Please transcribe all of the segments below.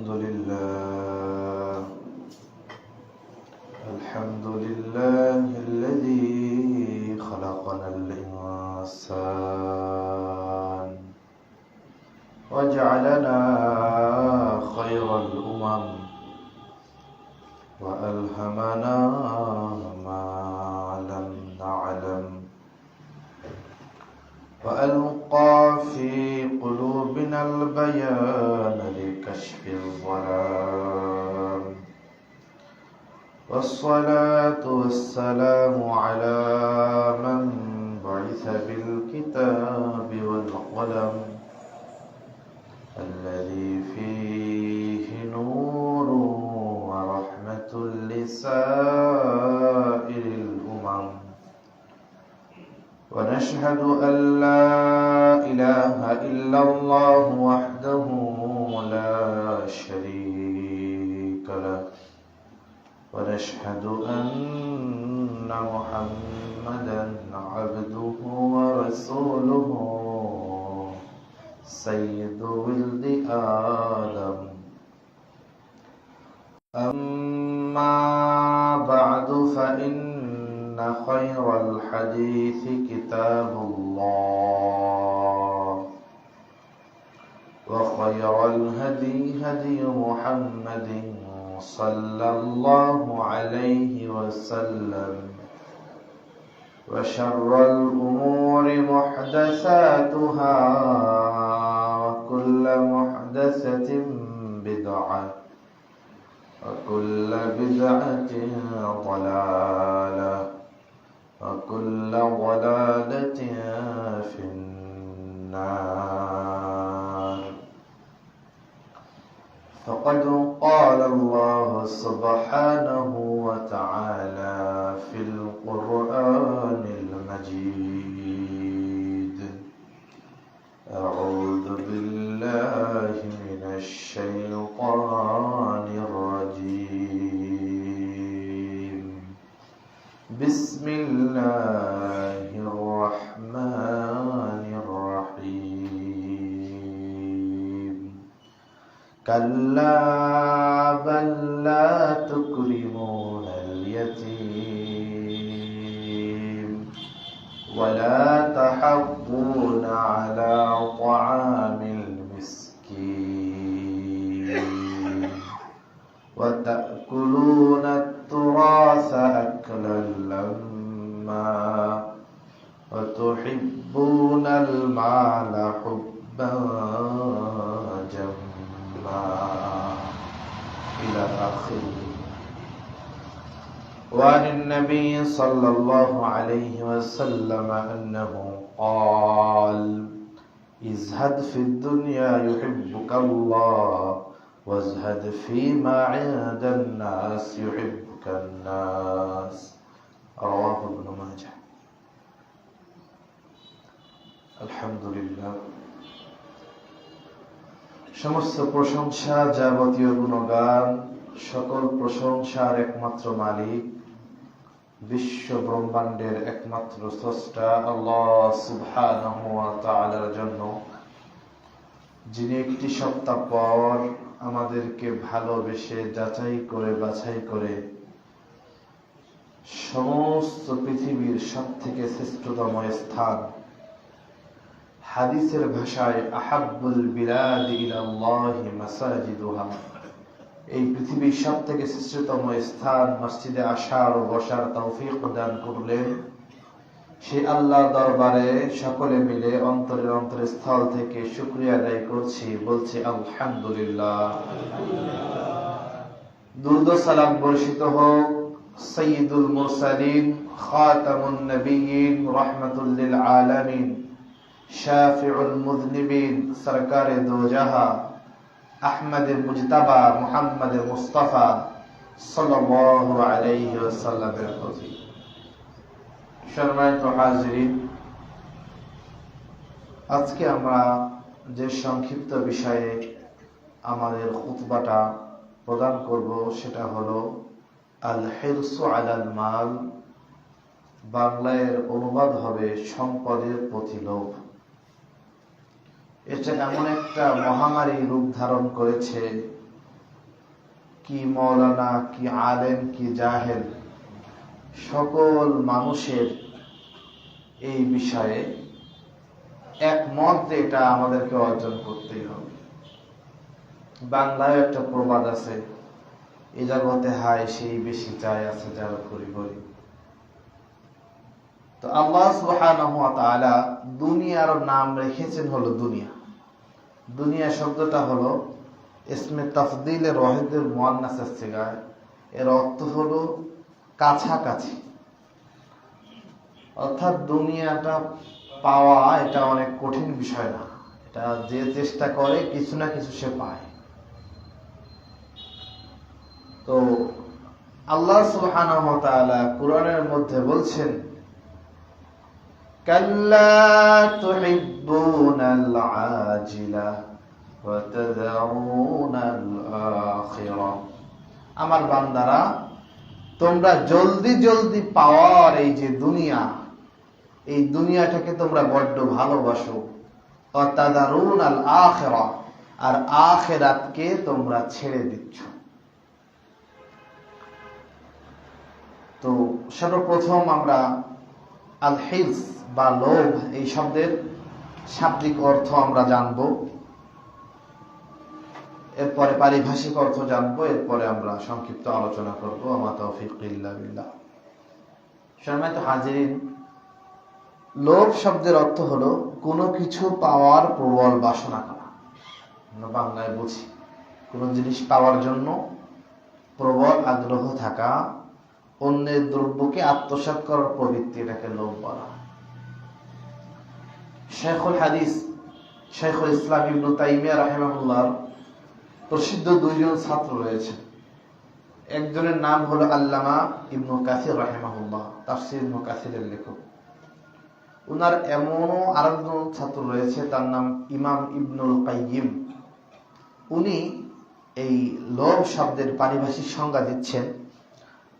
الحمد لله الذي خلقنا الإنسان وجعلنا خير الأمم وألهمنا ما لم نعلم وألقى في قلوبنا البيان لكشف الظلام والصلاة والسلام على من بعث بالكتاب والقلم الذي فيه نور ورحمة لسائر الأمم ونشهد أن لا إله إلا الله وحده لا شريك له ونشهد أن محمدا عبده ورسوله سيد ولد آدم أما بعد فإن خير الحديث كتاب الله وخير الهدي هدي محمد صلى الله عليه وسلم وشر الأمور محدثاتها وكل محدثة بدعة وكل بدعة ضلالة وكل ضلالة في النار فقد قال الله سبحانه وتعالى في القرآن المجيد أعوذ بالله من الشيطان الرجيم بسم الله الرحمن الرحيم كلا بل لا تكرمون اليتيم ولا تحضون على طعام المسكين وتأكلون التراث أكلا لما وتحبون المال حبا جما إلى آخره. وعن النبي صلى الله عليه وسلم أنه قال ازهد في الدنيا يحبك الله وازهد فيما عند الناس يحبك الناس رواه ابن ماجه. আলহামদুলিল্লাহ, সমস্ত প্রশংসা যাবতীয় গুণগান সকল প্রশংসার একমাত্র মালিক বিশ্ব ব্রহ্মাণ্ডের একমাত্র স্রষ্টা আল্লাহ সুবহানাহু ওয়া তাআলার জন্য, যিনি একটি সপ্তাহ পর আমাদেরকে ভালোবেসে যাচাই করে বাছাই করে সমস্ত পৃথিবীর সবথেকে শ্রেষ্ঠতম স্থান, হাদিসের ভাষায় আহাব্বুল বিলাদি ইলাল্লাহি মাসাজিদুহা, এই পৃথিবীর সবথেকে শ্রেষ্ঠতম স্থান মসজিদে আসার ও বসার তৌফিক দান করলেন। সেই আল্লাহর দরবারে সকলে মিলে অন্তরের অন্তরস্থল থেকে শুকরিয়া আদায় করছি, বলছি আলহামদুলিল্লাহ। দুরূদ ও সালাম বর্ষিত হোক সাইয়্যিদুল মুরসালিন খাতামুন নবিয়্যিন রাহমাতুল লিল আলামিন শাফিউল মুযনিবিন সরকারে দো জাহা আহমদে মুজতাবা মুহাম্মদে মুস্তাফা সাল্লাল্লাহু আলাইহি ওয়াসাল্লামের প্রতি। সম্মানিত হাজিরিন, আজকে আমরা যে সংক্ষিপ্ত বিষয়ে আমাদের খুতবাটা প্রদান করব সেটা হলো আল হিরসু আলাল মাল, বাংলায় অনুবাদ হবে সম্পদের প্রতি লোভ। এটা এমন একটা মহামারী রূপ ধারণ করেছে কি মৌলানা, কি আলেম, কি জাহেল, সকল মানুষের এই বিষয়ে একমত যে এটা আমাদেরকে অর্জন করতেই হবে। বাংলায় একটা প্রবাদ আছে, এ জগতে হায় সেই বেশি চায় আছে যার ঘুরি ঘুরি। তো আল্লাহ সুবহানাহু ওয়া তাআলা দুনিয়ার নাম রেখেছেন হলো দুনিয়া। দুনিয়া শব্দটা হলো ইসমে তাফদিলের ওয়াহিদের মুআন্নাসের সিগায়, এর অর্থ হলো কাছাকাছি। অর্থাৎ দুনিয়াটা পাওয়া এটা অনেক কঠিন বিষয় না, এটা যে চেষ্টা করে কিছু না কিছু সে পায়। তো আল্লাহ সুবহানাহু ওয়া তাআলা কুরআনের মধ্যে বলছেন, কাল্লা তুহিব্বুনাল আজিলা ওয়া তাযারুনাল আখিরা। আমার বান্দারা, তোমরা জলদি জলদি পাওয়ার এই যে দুনিয়া, এই দুনিয়াটাকে তোমরা বড্ড ভালোবাসো। ওয়া তাযারুনাল আখিরা, আর আখিরাতকে তোমরা ছেড়ে দিচ্ছ। তো সর্বপ্রথম আমরা আল হিরস বা লোভ এই শব্দের শাব্দিক অর্থ আমরা জানব, এরপরে পারিভাষিক অর্থ জানবো, এরপরে আমরা সংক্ষিপ্ত আলোচনা করবো। আমা তাওফীক ইল্লা বিল্লাহ। সম্মানিত হাজিরিন, লোভ শব্দের অর্থ হলো কোনো কিছু পাওয়ার প্রবল বাসনা করা। আমরা বাংলায় বুঝি কোনো জিনিস পাওয়ার জন্য প্রবল আগ্রহ থাকা, অন্যের দ্রব্যকে আত্মসাৎ করার প্রবৃত্তি, এটাকে লোভ বলা। শেখুল হাদিস শেখুল ইসলাম ইবনে তাইমিয়া রাহিমাহুল্লাহ প্রসিদ্ধ দুইজন ছাত্র রয়েছে। একজনের নাম হলো আল্লামা ইবনে কাসির রাহিমাহুল্লাহ, তাফসীর ইবনে কাসিরের লেখক। উনার এমনও আরেকজন ছাত্র রয়েছে, তার নাম ইমাম ইবনুল কাইয়িম। উনি এই লোভ শব্দের পারিভাষিক সংজ্ঞা দিচ্ছেন।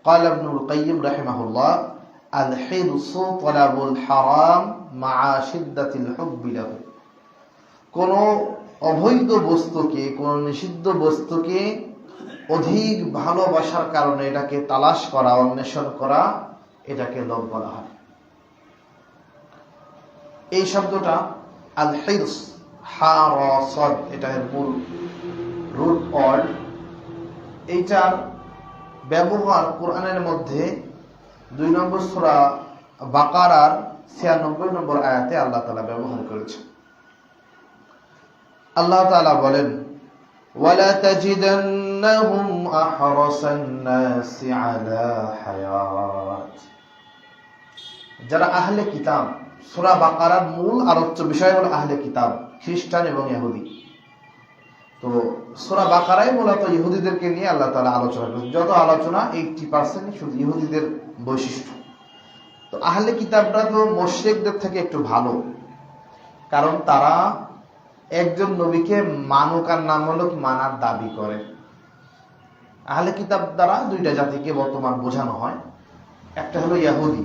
قال ابن القيم رحمه الله: الحرص طلب الحرام مع شدة الحب له। কোন অবৈধ বস্তুকে, কোন নিষিদ্ধ বস্তুকে অধিক ভালোবাসার কারণে এটাকে তালাশ করা, অন্বেষণ করা, এটাকে লোভ বলা হয়। এই শব্দটা আল হিরস, হারাসাদ, এটা এর মূল রুট ওয়ার্ড। এইটার ব্যবহার কোরআনের মধ্যে 2 নম্বর সূরা বাকারার 96 নম্বর আয়াতে আল্লাহ তাআলা ব্যবহার করেছেন। আল্লাহ তাআলা বলেন, ওয়ালা তাজিদান্নাহুম আহরাসান নাসি আলা হায়াত। যারা আহলে কিতাব, সূরা বাকারার মূল আলোচ্য বিষয় হলো আহলে কিতাব, খ্রিস্টান এবং ইহুদি। তো সূরা বাকারায় মূলত ইহুদিদেরকে নিয়ে আল্লাহ তাআলা আলোচনা করেছেন। যত আলোচনা 80% শুধু ইহুদিদের বৈশিষ্ট্য। তো আহলে কিতাবরা তো মুশরিকদের থেকে একটু ভালো, কারণ তারা একজন নবীকে মানুক আর নাম হলো মানার দাবি করে। আহলে কিতাব দ্বারা 2টা জাতিকে বর্তমান বোঝানো হয়, একটা হলো ইহুদি।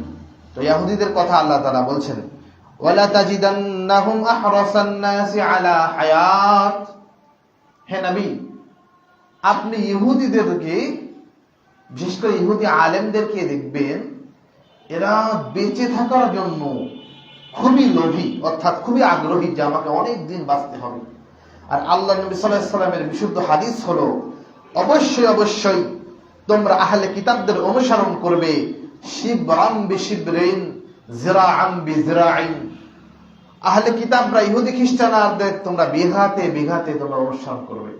তো ইহুদিদের কথা আল্লাহ তাআলা বলছেন, ওয়ালা তাজিদান্নাহুম আহরাসান নাসি আলা হায়াত। হে নবী, আপনি ইহুদিদেরকে, বিশেষ করে ইহুদি আলেমদেরকে দেখবেন, এরা বেঁচে থাকার জন্য খুবই লোভী, অর্থাৎ খুবই আগ্রহী যে আমাকে অনেক দিন বাঁচতে হবে। আর আল্লাহ নবী সাল্লাল্লাহু আলাইহি সাল্লামের বিশুদ্ধ হাদিস হলো, অবশ্যই অবশ্যই তোমরা আহলে কিতাবদের অনুসরণ করবে, শিবরাম বিশিবরিন জিরাআম বিজিরাইন। আহলে কিতাবরা, ইহুদি খ্রিস্টানদের তোমরা বিঘাতে বিঘাতে তোমরা অনুসরণ করবে।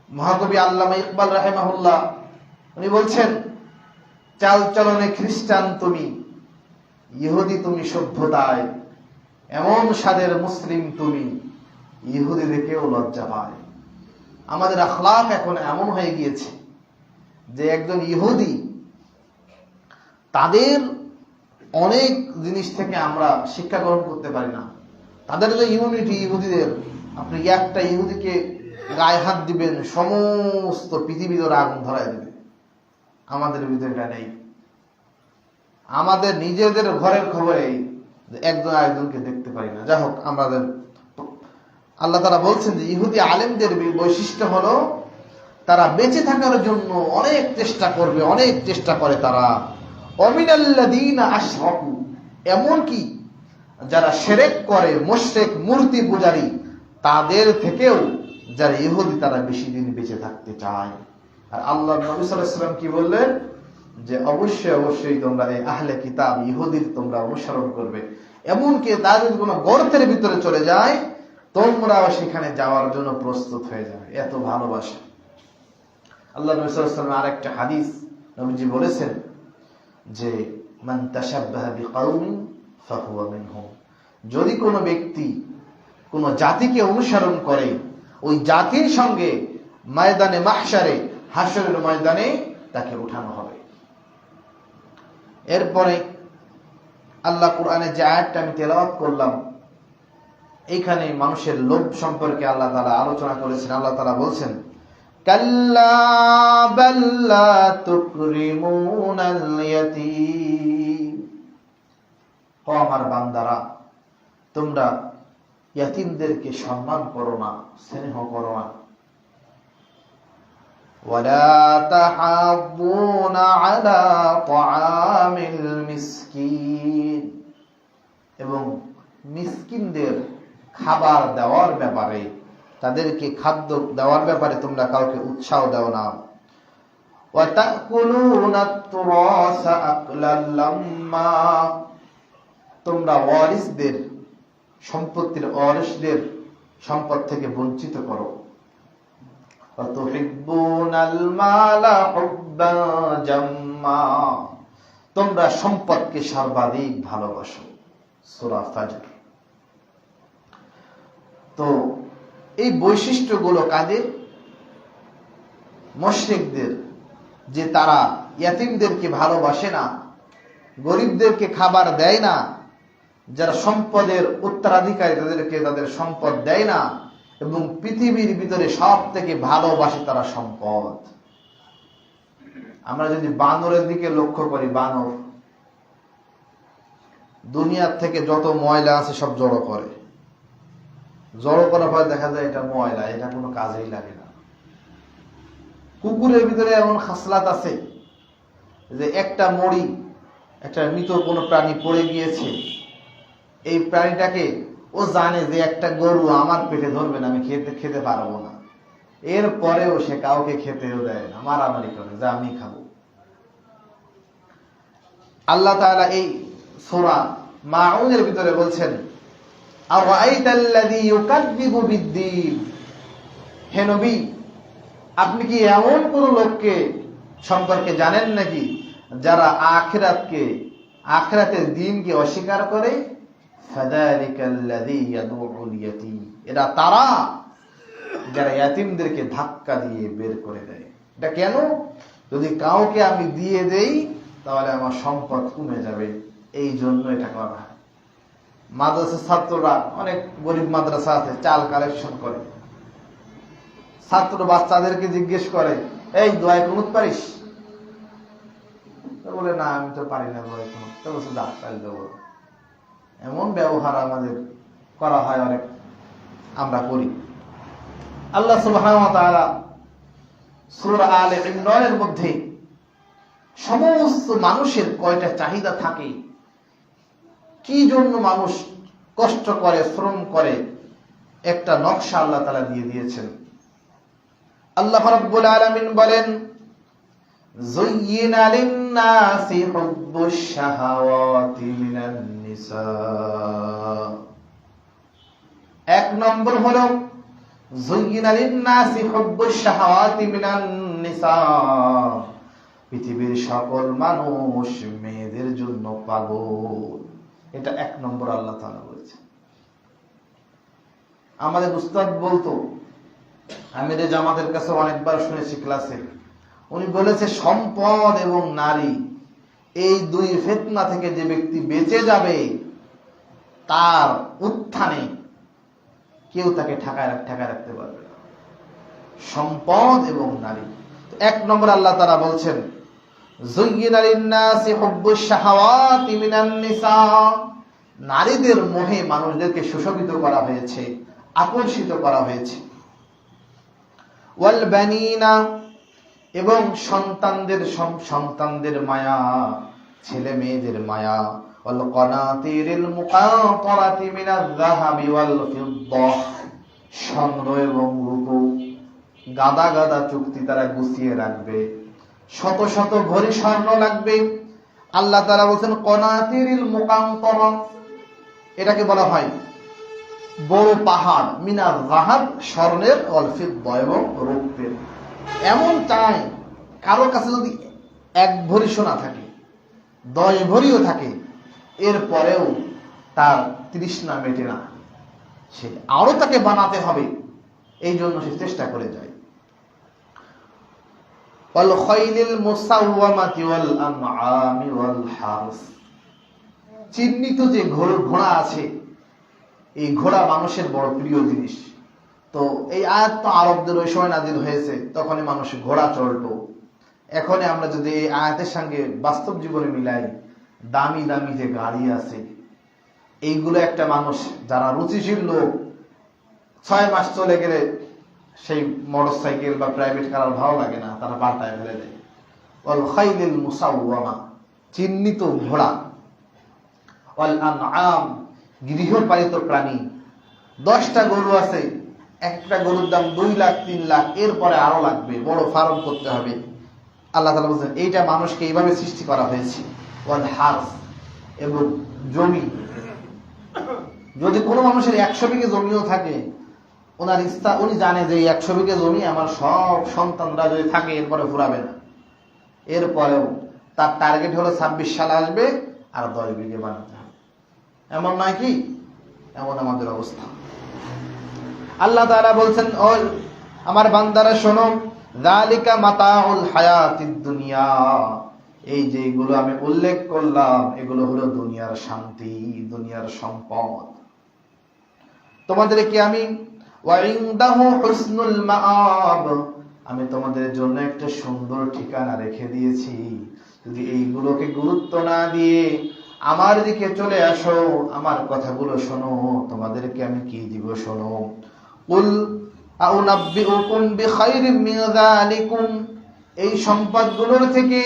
মহাকবি আল্লামা ইকবাল রাহিমাহুল্লাহ উনি বলছেন, চাল চলনে খ্রিস্টান তুমি, ইহুদি তুমি সভ্যতায়, এমন স্বাদের মুসলিম তুমি, ইহুদি দেখেও লজ্জা পায়। আমাদের আখলাক এখন এমন হয়ে গিয়েছে যে একজন ইহুদি, তাদের অনেক জিনিস থেকে আমরা শিক্ষা গ্রহণ করতে পারি না। তাদের যে ইউনিটি, ইহুদিদের, আপনি একটা ইহুদিকে গায়ে হাত দিবেন, সমস্ত পৃথিবীর আগুন ধরায় দেবে। আমাদের ভিতরে এটা নেই। আমাদের নিজেদের ঘরের খবরে একজন আরেকজনকে দেখতে পারি না। যাই হোক, আমাদের আল্লাহ তাআলা বলছেন যে ইহুদি আলেমদের বৈশিষ্ট্য হলো তারা বেঁচে থাকার জন্য অনেক চেষ্টা করবে, অনেক চেষ্টা করে তারা। অমিনাল্লাযীনা আশরাকু, এমনকি যারা শিরক করে, মুশরিক, মূর্তি পূজারী, তাদের থেকেও যারা ইহুদি তারা বেশি দিন বেঁচে থাকতে চায়। আর আল্লাহ নবী সাল্লাল্লাহু আলাইহি ওয়াসাল্লাম কি বললেন? যে অবশ্যই তোমরা এই আহলে কিতাব ইহুদির তোমরা অনুসরণ করবে, এমনকি তাদের কোনো গর্তের ভিতরে চলে যায় তোমরাও সেখানে যাওয়ার জন্য প্রস্তুত হয়ে যাবে, এত ভালোবাসা। আল্লাহ নবী সাল্লাল্লাহু আলাইহি ওয়াসাল্লাম আরেকটা হাদিস নবীজি বলেছেন যে মান তাশাব্বাহা বিকাউমিন ফাহুয়া মিনহুম, যদি কোনো ব্যক্তি কোনো জাতিকে অনুসরণ করে ওই জাতির সঙ্গে ময়দানে মাহশারে, হাশরের ময়দানে তাকে উঠানো হবে। এরপরে আল্লাহ কোরআনে যে আয়াতটা আমি তেলাওয়াত করলাম, এইখানে মানুষের লোভ সম্পর্কে আল্লাহ তাআলা আলোচনা করেছেন। আল্লাহ তাআলা বলছেন কাল্লা বাল লা তুকরিমুনাল ইয়াতীম, ও আমার বান্দারা, তোমরা ইয়াতীমদেরকে সম্মান করো না, স্নেহ করো না। ওয়ালা তাহাব্বুনা আলা তাআমিল মিসকিন, এবং মিসকিনদের খাবার দেওয়ার ব্যাপারে, তাদেরকে খাদ্য দেওয়ার ব্যাপারে তোমরা কাউকে উৎসাহ দাও না। ওয়া তাকুলুনা তুরাসা আকলাল লাম্মা, তোমরা ওয়ারিসদের, সম্পত্তির ওয়ারিসদের সম্পদ থেকে বঞ্চিত করো। ওয়া তুহিব্বুনাল মালা হুব্বান জাম্মা, তোমরা সম্পদকে সর্বাধিক ভালোবাসো। সূরা ফাজর। তো এই বৈশিষ্ট্যগুলো কাদের? মুশরিকদের, যে তারা ইয়াতীমদেরকে ভালোবাসে না, গরিবদেরকে খাবার দেয় না, যারা সম্পদের উত্তরাধিকারী তাদেরকে তাদের সম্পদ দেয় না, এবং পৃথিবীর ভিতরে সব থেকে ভালোবাসে তারা সম্পদ। আমরা যদি বানরের দিকে লক্ষ্য করি, বানর দুনিয়ার থেকে যত ময়লা আছে সব জড়ো করে, জড়ো করার পরে দেখা যায় এটা ময়লা, এটা কোনো কাজেই লাগে না। কুকুরের ভিতরে এমন খাসলাত আছে যে একটা মরি, একটা মৃত কোনো প্রাণী পড়ে গিয়েছে, এই প্রাণীটাকে ও জানে যে একটা গরু আমার পেটে ধরবে না, আমি খেতে পারবো না, এরপরেও সে কাউকে খেতেও দেয় না, মারামারি করে যে আমি খাবো। আল্লাহ তাআলা এই সূরা মাউনের ভিতরে বলছেন আরাআইতাল্লাযী ইউকাযযিবু বিদ্দীন, হে নবী, আপনি কি এমন কোন লোককে সম্পর্কে জানেন নাকি যারা আখিরাতের দিনকে অস্বীকার করে? ফাযালিকাল্লাযী ইয়াদউল ইয়াতীম, এরা তারা যারা ইয়াতীমদেরকে ধাক্কা দিয়ে বের করে দেয়। এটা কেন? যদি কাউকে আমি দিয়ে দেই তাহলে আমার সম্পদ কমে যাবে, এই জন্য এটা করা হয়। মাদ্রাসার ছাত্ররা, অনেক গরিব মাদ্রাসা আছে, চাল কালেকশন করে, ছাত্র বাচ্চাদেরকে জিজ্ঞেস করে এই দোয়া কুনুত পারিস? বলে না আমি তো পারি না দোয়া কুনুত। তো বলছে যা চাল দেবো। এমন ব্যবহার আমাদের করা হয়, অনেক আমরা করি। আল্লাহ সুবহানাহু ওয়া তাআলা সূরা আলে ইমরানের মধ্যে সমস্ত মানুষের কয়টা চাহিদা থাকে, কি জন্য মানুষ কষ্ট করে, শ্রম করে, একটা নকশা আল্লাহ তাআলা দিয়ে দিয়েছেন। আল্লাহ রাব্বুল আলামিন বলেন যুয়্যিনা লিন-নাসি হুব্বুশ শাহাওয়াতি মিনান নিসা, এক নম্বর হলো যুয়্যিনা লিন-নাসি হুব্বুশ শাহাওয়াতি মিনান নিসা, পৃথিবীর সকল মানুষ মেয়েদের জন্য পাগল। এটা এক নম্বর আল্লাহ তাআলা বলেছেন। আমাদের উস্তাদ বলতো, আমি জামাতের কাছে অনেকবার শুনেছি ক্লাসে, উনি বলেছে সম্পদ এবং নারী এই দুই ফিতনা থেকে যে ব্যক্তি বেঁচে যাবে তার উত্থানে কেউ তাকে ঠেকায় রাখতে পারবে না। সম্পদ এবং নারী। এক নম্বর আল্লাহ তাআলা বলছেন যুয়্যিনা লিন-নাসি হুব্বুশ শাহাওয়াতি মিনান নিসা, নারীদের মোহে মানুষদেরকে সুশোভিত করা হয়েছে, আকর্ষিত করা হয়েছে। ওয়াল বানিনা, এবং সন্তানদের মায়া, ছেলে মেয়েদের মায়া, ওয়াল কানাতিরিল মুকাতারাতি মিনাল যাহাবি ওয়াল ফিদ্দাহ, স্বর্ণ এবং রূপো গাদা গাদা চুক্তি তারা গুছিয়ে রাখবে, শত শত ভরি স্বর্ণ লাগবে। আল্লাহ তাআলা বলেন কানাতিরিল মুকাতারা, এটাকে বলা হয় বড় পাহাড়, মিনাল যাহাব স্বর্ণের, ওয়াল ফিদ্দাহ এবং রৌপ্যের। এমন চাই কারো কাছে যদি 1 ভরি সোনা থাকে, 10 ভরিও থাকে, এরপরেও তার তৃষ্ণা মেটে না, সে আরো তাকে বানাতে হবে, এই জন্য সে চেষ্টা করে যায়। ওয়াল খাইলিল মুসাওয়ামাতি ওয়াল আনআমি ওয়াল হারস, চিহ্নিত যে ঘোড়া আছে, এই ঘোড়া মানুষের বড় প্রিয় জিনিস। তো এই আয়াত তো আরবদের ওই সময় নাজিল হয়েছে, তখনই মানুষ ঘোড়া চড়তো। এখন আমরা যদি এই আয়াতের সঙ্গে বাস্তব জীবনে মিলাই, দামি দামি যে গাড়ি আছে, এইগুলো একটা মানুষ যারা রুচিশীল লোক, 6 মাস চলে গেলে সেই মোটর সাইকেল বা প্রাইভেট কার ভালো লাগে না, তারা পাল্টায় ফেলে দেয়। ওয়াল খাইলিল মুসাওয়ামা, চিহ্নিত ঘোড়া, ওয়াল আনআম, গৃহপালিত প্রাণী। 10টা গরু আছে, একটা গরুর দাম 2 লাখ 3 লাখ, এরপরে আরো লাগবে, বড় ফার্ম করতে হবে। আল্লাহ তাআলা বলেন এইটা মানুষকে এইভাবে সৃষ্টি করা হয়েছে। ওয়াল হারস, এবং জমি, যদি কোনো মানুষের 100 বিঘে জমিও থাকে, ওনার ইচ্ছা, উনি জানে যে 100 বিঘে জমি আমার সব সন্তানরা যদি থাকে এরপরে ফুরাবে না, এরপরেও তার টার্গেট হলো 26 সাল আসবে আর 10 বিঘে বানাতে হবে। এমন নয় কি? এমন আমাদের অবস্থা। আল্লাহ তাআলা বলছেন, ও আমার বান্দারা শোনো, যালিকা মাতাউল হায়াতিদ দুনিয়া, এই যে এগুলো আমি উল্লেখ করলাম, এগুলো হলো দুনিয়ার শান্তি, দুনিয়ার সম্পদ। তোমাদেরকে আমি ওয়া ইনদাহু হুসনুল মাআব, আমি তোমাদের জন্য একটা সুন্দর ঠিকানা রেখে দিয়েছি। যদি এইগুলোকে গুরুত্ব না দিয়ে আমার দিকে চলে আসো, আমার কথাগুলো শোনো, তোমাদেরকে আমি কি দিব শোনো। কুল আউনাব্বিউকুম বিখাইরিম মিন যালিকুম, এই সম্পদগুলোর থেকে,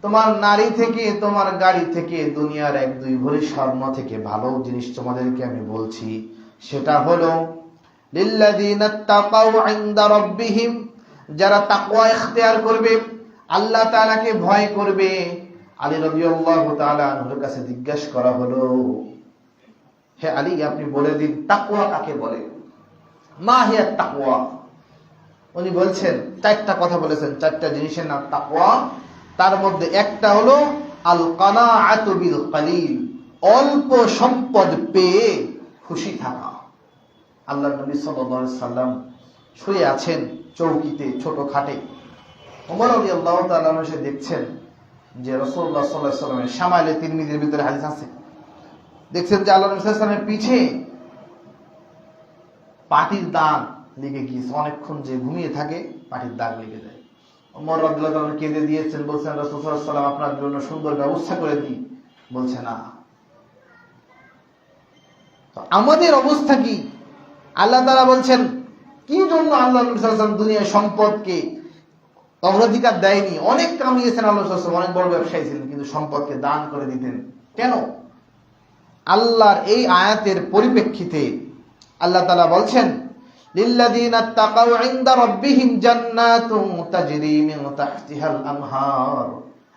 তোমার নারী থেকে, তোমার গাড়ি থেকে, দুনিয়ার 1-2 ভরি স্বর্ণ থেকে ভালো জিনিস তোমাদেরকে আমি বলছি। সেটা হলো লিল্লাযিনা তাকাউ ইনদা রাব্বিহিম, যারা তাকওয়া ইখতিয়ার করবে, আল্লাহ তাআলাকে ভয় করবে। আলী রাদিয়াল্লাহু তাআলা আনহুর কাছে জিজ্ঞাসা করা হলো, হে আলী, আপনি বলে দিন তাকওয়া কাকে বলে, মা হিয়া তাকওয়া। উনি বলছেন, 4টা কথা বলেছেন, 4টা জিনিসের নাম তাকওয়া। তার মধ্যে একটা হলো আল কানাআতু বিল কালিল, অল্প সম্পদ পেয়ে খুশি থাকা। আল্লাহর নবী সাল্লাল্লাহু আলাইহি সাল্লাম শুয়ে আছেন চৌকিতে, ছোট খাটে। ওমর রাদিয়াল্লাহু তাআলা এসে দেখছেন যে রাসূলুল্লাহ সাল্লাল্লাহু আলাইহি সাল্লামের শামাইলে তিরমিজির ভিতরে হাদিস আছে, দেখছেন যে আল্লাহর নবী সাল্লাল্লাহু আলাইহি সাল্লামের পিছে পাটির দাগ লেগে গিয়েছে। অনেকক্ষণ যে ঘুমিয়ে থাকে পাটির দাগ লেগে যায়। ওমর রাদিয়াল্লাহু তাআলা কেঁদে দিয়েছেন, বলছেন রাসূল সাল্লাল্লাহু আলাইহি সাল্লাম আপনার জন্য সুন্দর ব্যবস্থা করে দিই। বলছে না। তো আমাদের অবস্থা কি? আল্লাহ তাআলা বলছেন কি জন্য আল্লাহ নবী সাল্লাল্লাহু আলাইহি ওয়াসাল্লাম দুনিয়ার সম্পদকে অগ্রাধিকার দেয়নি। অনেক কামিয়েছেন আল্লাহ সাল্লাল্লাহু আলাইহি ওয়াসাল্লাম, অনেক বড় ব্যবসায়ী ছিলেন, কিন্তু সম্পদকে দান করে দিতেন কেন? আল্লাহর এই আয়াতের পরিপ্রেক্ষিতে আল্লাহ তাআলা বলছেন, লিল্লাযিনা তাকাউ ইনদা রাব্বিহিম জান্নাতুন তাজরি মিন তাহতিহাল আনহার,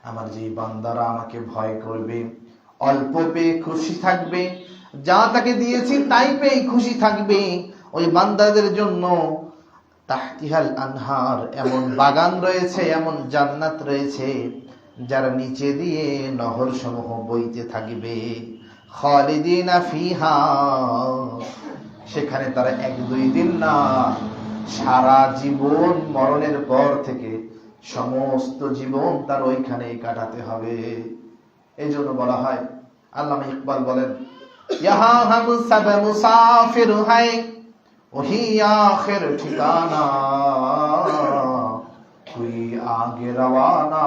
আমার যে বান্দারা আমাকে ভয় করবে, অল্প পেয়ে খুশি থাকবে, যা তাকে দিয়েছি তাই পেয়ে খুশি থাকবে, ওই বান্দাদের জন্য তাহতিহাল আনহার, এমন বাগান রয়েছে, এমন জান্নাত রয়েছে যার নিচে দিয়ে নহর সমূহ বইতে থাকবে। খালিদিনা ফিহা, সেখানে তারা 1-2 দিন না, সারা জীবন, মরণের পর থেকে সমস্ত জীবন তার ওইখানেই কাটাতে হবে। এই জন্য বলা হয়, আল্লামা ইকবাল বলেন, ইহা হাম সব মুসাফির হ্যায় ওহি আখির ঠিকানা, কোই আগে রওয়ানা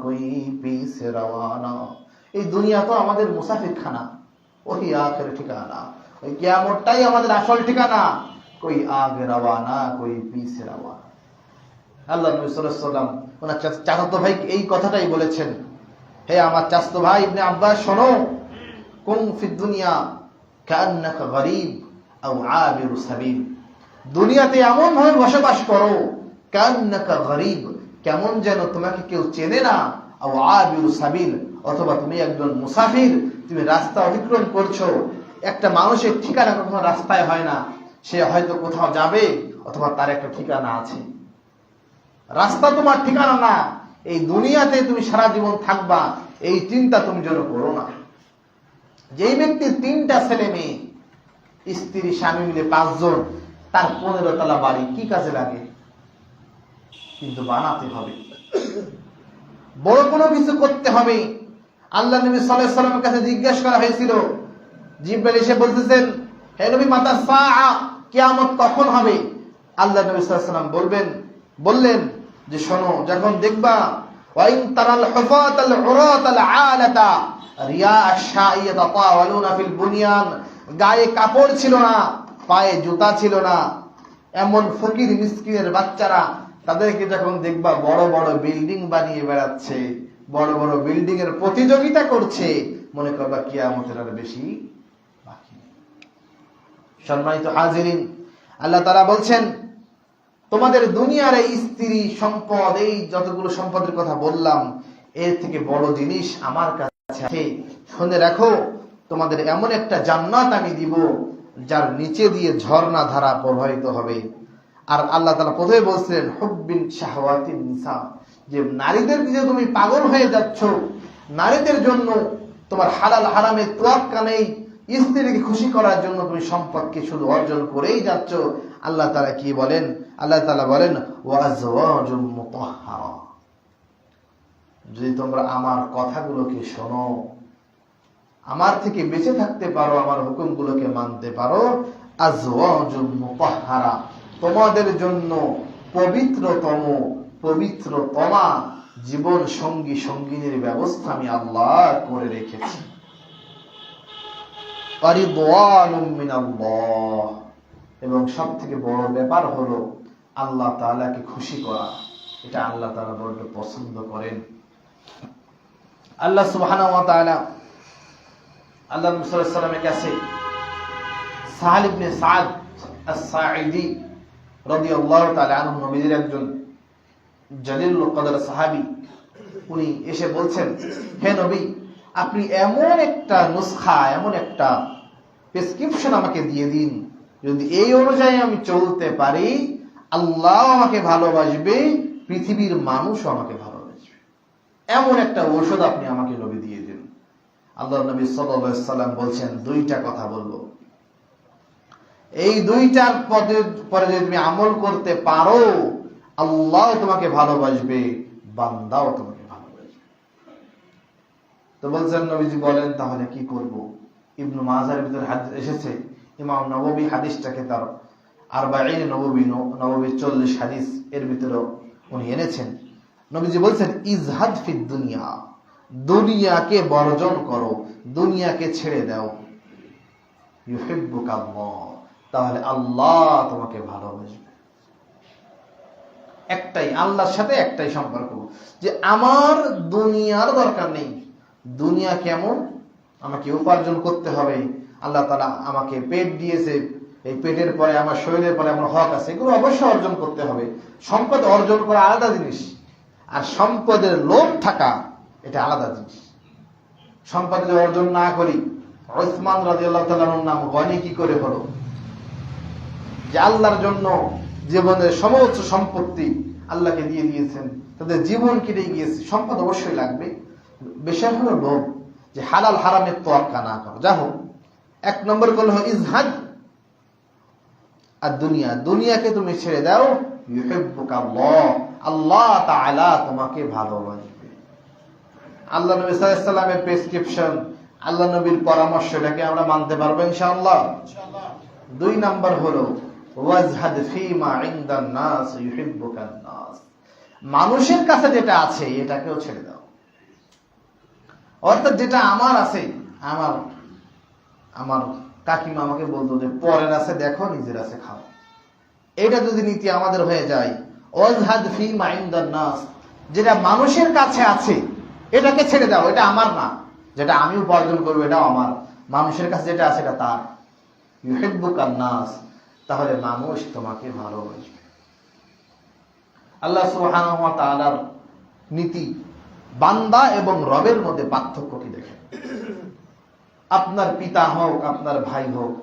কোই পিছে রওয়ানা। এই দুনিয়া তো আমাদের মুসাফির খানা, ওহি আখির ঠিকানা, ওই কিয়ামতটাই আমাদের আসল ঠিকানা, কোই আগে রওয়ানা কোই পিছে রওয়ানা। আল্লাহ নবী সাল্লাল্লাহু আলাইহি ওয়াসাল্লাম ওনার চাচাতো ভাইকে এই কথাটাই বলেছেন, হে আমার চাচাতো ভাই ইবনে আব্বাস, শোনো, কুন ফিদ দুনিয়া কান্নাকা গরীব আও আবিরু সাবিল। দুনিয়াতে এমন ভাবে বসবাস করো, কান্নাকা গরীব, কেমন যেন তোমাকে কেউ চেনে না, আও আবিরু সাবিল, অথবা তুমি একজন মুসাফির, তুমি রাস্তা অতিক্রম করছো। একটা মানুষের ঠিকানা কখনো রাস্তায় হয় না, সে হয়তো কোথাও যাবে অথবা তার একটা ঠিকানা আছে। রাস্তা তোমার ঠিকানা না, এই দুনিয়াতে তুমি সারা জীবন থাকবা, এই চিন্তা তুমি যেন করো না। যেই ব্যক্তির 3টা ছেলে মেয়ে, স্ত্রী স্বামী মিলে 5 জন, তার 15 তলা বাড়ি কি কাজে লাগে? কিন্তু বানাতে হবে, বড় কোনো কিছু করতে হবে। আল্লাহ নবী সাল্লাল্লাহু আলাইহি ওয়াসাল্লামের কাছে জিজ্ঞাসা করা হয়েছিল, জিবরাইল এসে বলতেছেন, হে নবী, মাতা সাআ, কিয়ামত কখন হবে? আল্লাহ নবী সাল্লাল্লাহু আলাইহি ওয়াসাল্লাম বললেন যে শোনো, যখন দেখবা ওয়াইন তারাল হুফাতাল উরাতাল আলাতা রিয়া আশ-শাইয়াতা তাওয়ালুনা ফিল বুনিয়ান, গায়ে কাপড় ছিল না, পায়ে জুতা ছিল না, এমন ফকির মিসকিনের বাচ্চারা, তাদেরকে যখন দেখবা বড় বড় বিল্ডিং বানিয়ে বেড়াচ্ছে, বড় বড় বিল্ডিং এর প্রতিযোগিতা করছে, মনে করবা কিয়ামতের আর বেশি বাকি নেই। সম্মানিত হাজিরিন, আল্লাহ তাআলা বলছেন, তোমাদের দুনিয়ার এই স্ত্রী সম্পদ, এই যতগুলো সম্পদের কথা বললাম, এর থেকে বড় জিনিস আমার কাছে আছে। শুনে রাখো, তোমাদের এমন একটা জান্নাত আমি দিব, যার নিচে দিয়ে ঝর্ণা ধারা প্রবাহিত হবে। আর আল্লাহ তাআলা প্রথমে বলছিলেন হুব্বিন শাহওয়াতিন নিসা, যে নারীদের দিকে তুমি পাগল হয়ে যাচ্ছ, নারীদের জন্য তোমার হালাল হারামে তোয়াক্কা নেই, স্ত্রীকে খুশি করার জন্য তুমি সম্পদকে শুধু অর্জন করেই যাচ্ছ। আল্লাহ তাআলা কি বলেন? আল্লাহ তাআলা বলেন, ওয়াজওয়াজুম মুতাহহারা, যদি তোমরা আমার কথাগুলোকে শোনো, আমার থেকে বেঁচে থাকতে পারো, আমার হুকুমগুলোকে মানতে পারো, আজওয়াজুম মুতাহহারা, তোমাদের জন্য পবিত্রতমা জীবন সঙ্গী সঙ্গিনীর ব্যবস্থা আমি আল্লাহ করে রেখেছি। ওয়ারিদওয়ানুম মিনাল্লাহ, এবং সব থেকে বড় ব্যাপার হলো আল্লাহ তাআলাকে খুশি করা। এটা আল্লাহ তাআলা বড় পছন্দ করেন। আল্লাহ সুবহানাহু ওয়া তাআলা আল্লাহ নবী সাল্লাল্লাহু আলাইহি ওয়াসাল্লামের কাছে সাহাল ইবনে সাদ আস-সাঈদী রাদিয়াল্লাহু তাআলা আনহু, নবীর একজন জলিলুল কদর সাহাবী, উনি এসে বলছেন, হে নবী, আপনি এমন একটা নুসখা, এমন একটা প্রেসক্রিপশন আমাকে দিয়ে দিন, যদি এই অনুযায়ী আমি চলতে পারি, আল্লাহ আমাকে ভালোবাসবে, পৃথিবীর মানুষও আমাকে ভালোবাসবে। এমন একটা ঔষধ আপনি আমাকে নবী দিয়ে দিন। আল্লাহ নবী সাল্লাল্লাহু আলাইহি ওয়াসাল্লাম বলছেন, 2টা কথা বলবো, এই 2টার পরে যদি তুমি আমল করতে পারো, আল্লাহ তোমাকে ভালোবাসবে, বান্দাও তোমাকে ভালোবাসবে। তো বলছেন নবীজি, বলেন তাহলে কি করব? ইবনু মাজার ভিতরে হাদিস এসেছে, ইমাম নববী হাদিসটাকে তার 40 নববী 40 হাদিস এর ভিতরে উনি এনেছেন। নবীজি বলছেন, ইজহাদ ফিদ দুনিয়া, দুনিয়াকে বর্জন করো, দুনিয়াকে ছেড়ে দাও, ইউহিব্বুকাল্লাহ, তাহলে আল্লাহ তোমাকে ভালোবাসবে। একটাই, আল্লাহর সাথে একটাই সম্পর্ক, যে আমার দুনিয়ার দরকার নেই। দুনিয়া কেমন? আমাকে উপার্জন করতে হবে। আল্লাহ তাআলা আমাকে পেট দিয়েছে, এই পেটের পরে আমার শরীরের পরে আমার হক আছে, এগুলো অবশ্যই অর্জন করতে হবে। সম্পদ অর্জন করা আলাদা জিনিস, আর সম্পদের লোভ থাকা এটা আলাদা জিনিস। সম্পদ যদি অর্জন না করি, উসমান রাদিয়াল্লাহু তাআলার নাম গনি কি করে হলো? যে আল্লাহর জন্য জীবনের সমস্ত সম্পত্তি আল্লাহকে দিয়ে দিয়েছেন, তাদের জীবন কেটে গিয়েছে। সম্পদ অবশ্যই লাগবে, বিষয় হলো লোভ, যে হালাল হারামের তোয়াক্কা না করো। যা হোক, 1 নম্বর হলো ইজহাদ আর দুনিয়া, দুনিয়াকে তুমি ছেড়ে দাও, ইউহিব্বুকাল্লাহ, আল্লাহ তাআলা তোমাকে ভালোবাসবে। আল্লাহ নবী সাল্লাল্লাহু আলাইহি ওয়াসাল্লামের প্রেসক্রিপশন, আল্লাহ নবীর পরামর্শ, এটাকে আমরা মানতে পারবো ইনশাআল্লাহ। 2 নম্বর হলো ওয়াজহাদ ফীমা ইনদান নাস ইউহিব্বুকান নাস, মানুষের কাছে যেটা আছে এটাকেও ছেড়ে দাও। অর্থাৎ যেটা আমার আছে, আমার কাকিমা আমাকে বলতো যে পরের আছে দেখো, নিজের আছে খাও। এটা যদি নীতি আমাদের হয়ে যায়, ওয়াজহাদ ফীমা ইনদান নাস, যেটা মানুষের কাছে আছে এটাকে ছেড়ে দাও, এটা আমার না। যেটা আমি উপার্জন করবো এটাও আমার, মানুষের কাছে যেটা আছে এটা তার। ইউহিব্বুকান নাস, তাহলে মানুষ তোমাকে ভালোবাসবে। আল্লাহ সুবহানাহু ওয়া তাআলার নীতি, বান্দা এবং রবের মধ্যে পার্থক্য কি দেখেন। আপনার পিতা হোক, আপনার ভাই হোক,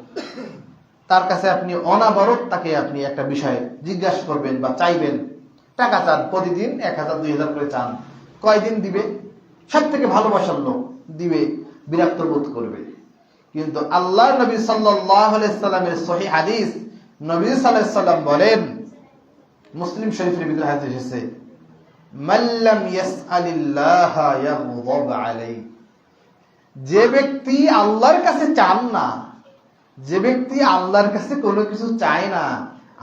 তার কাছে আপনি অনাবরত তাকে আপনি একটা বিষয়ে জিজ্ঞাসা করবেন বা চাইবেন, টাকা চান, প্রতিদিন 1000 2000 করে চান, কয়দিন দিবে? সব থেকে ভালোবাসার লোক দিবে, বিরক্ত বোধ করবে। কিন্তু আল্লাহ নবী সাল্লাল্লাহু আলাইহি সাল্লামের সহিহ হাদিস, নবী সাল্লাল্লাহু আলাইহি সাল্লাম বলেন, মুসলিম শরীফের ভিতরে হাদিস এসেছে, মাল্লাম ইয়াসআলিল্লাহ ইয়াগযব আলাইহি, যে ব্যক্তি আল্লাহর কাছে চান না, যে ব্যক্তি আল্লাহর কাছে কোনো কিছু চায় না,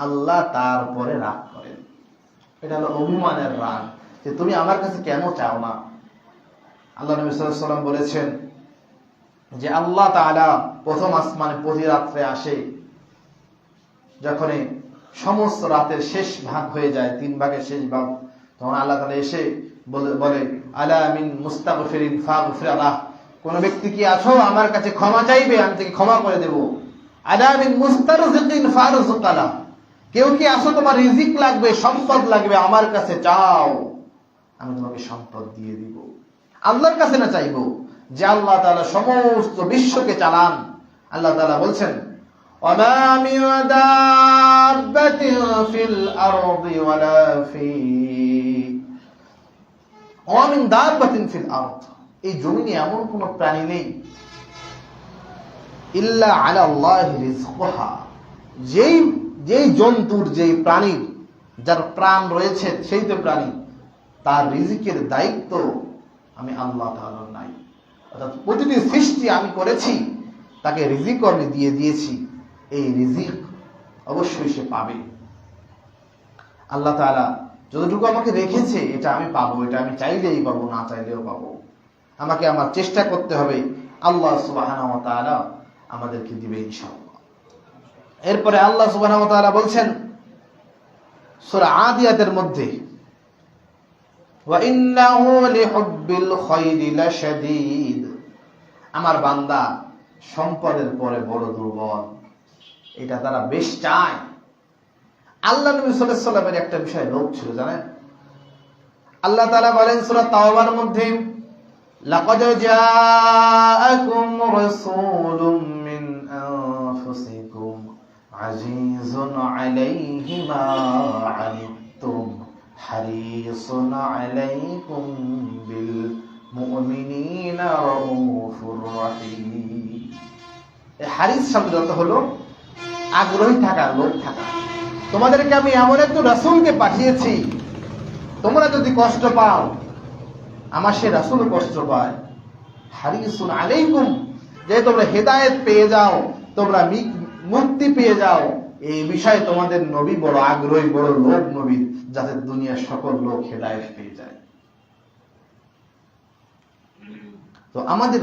আল্লাহ তার উপরে রাগ করেন। এটা হলো অভিমানের রাগ, যে তুমি আমার কাছে কেন চাও না। আল্লাহ নবী সাল্লাল্লাহু আলাইহি ওয়াসাল্লাম বলেছেন যে আল্লাহ তাআলা প্রথম আসমানে প্রতি রাত্রে আসে, যখন সমস্ত রাতের শেষ ভাগ হয়ে যায়, 3 ভাগের শেষ ভাগ, তখন আল্লাহ তাআলা এসে বলে আলা মিন মুস্তাগফিরিন ফাগফির লাহ, কোন ব্যক্তি কি আছো আমার কাছে ক্ষমা চাইবে, আমি তাকে ক্ষমা করে দেব। আলা মিন মুস্তারজিকিন ফারযুক লাহ, কেউ কি আছো তোমার রিজিক লাগবে, সম্পদ লাগবে, আমার কাছে চাও, আমি তোমাকে সম্পদ দিয়ে দিব। আল্লাহর কাছে না চাইবো, যে আল্লাহ তাআলা সমস্ত বিশ্বকে চালান। আল্লাহ তাআলা বলছেন, ওয়ামা মিন দাব্বাতিন ফিল আরদি ওয়ালা ওয়ামিন দাব্বাতিন ফিল আরদ, এই জমিনে এমন কোন প্রাণী নেই, ইল্লা আলা আল্লাহি রিজকুহা, যেই জন্তুর, যেই প্রাণীর, যার প্রাণ রয়েছে, সেই তো প্রাণী, তার রিজিকের দায়িত্ব আমি আল্লাহ তাআলার নাই। অর্থাৎ প্রতিটি সৃষ্টি আমি করেছি, তাকে রিজিক আমি দিয়ে দিয়েছি, এই রিজিক অবশ্যই সে পাবে। আল্লাহ তাআলা যতটুকু আমাকে রেখেছে এটা আমি পাবো, এটা আমি চাইলেই পাবো, না চাইলেও পাবো। আমাকে আমার চেষ্টা করতে হবে, আল্লাহ সুবহানাহু ওয়া তাআলা আমাদেরকে দিবে ইনশাআল্লাহ। এরপরে আল্লাহ সুবহানাহু ওয়া তাআলা বলছেন সূরা আদিয়াতের মধ্যে, ওয়া ইন্নাহু লিহুব্বিল খায়রি লাশাদীদ, আমার বান্দা সম্পদের পরে বড় দুর্বল, এটা তারা বেশ চায়। আল্লাহ নবী সাল্লাল্লাহু আলাইহি ওয়াসাল্লামের একটা বিষয় লোভ ছিল, জানেন? আল্লাহ তাআলা বলেন সূরা তাওবার মধ্যে, লাকাদ জাআকুম রাসূলুম মিন আনফুসিকুম আজিজুন আলাইহি মা আনিতুম হারিসুন আলাইকুম বিল মুমিনিনা রাউফুর রহিম। এই হারিস শব্দের অর্থ হলো আগ্রহী থাকা, লোভ থাকা। তোমাদেরকে আমি এমন একজন রাসূলকে পাঠিয়েছি, তোমরা যদি কষ্ট পাও, আমার সে রাসূল কষ্ট পায়। হারিসুন আলাইকুম, যে তোমরা হেদায়েত পেয়ে যাও, তোমরা মুক্তি পেয়ে যাও, এই বিষয়ে তোমাদের নবী বড় আগ্রহী, বড় লোভ নবী, যাতে দুনিয়ার সকল লোক হেদায়েত পেয়ে যায়। তো আমাদের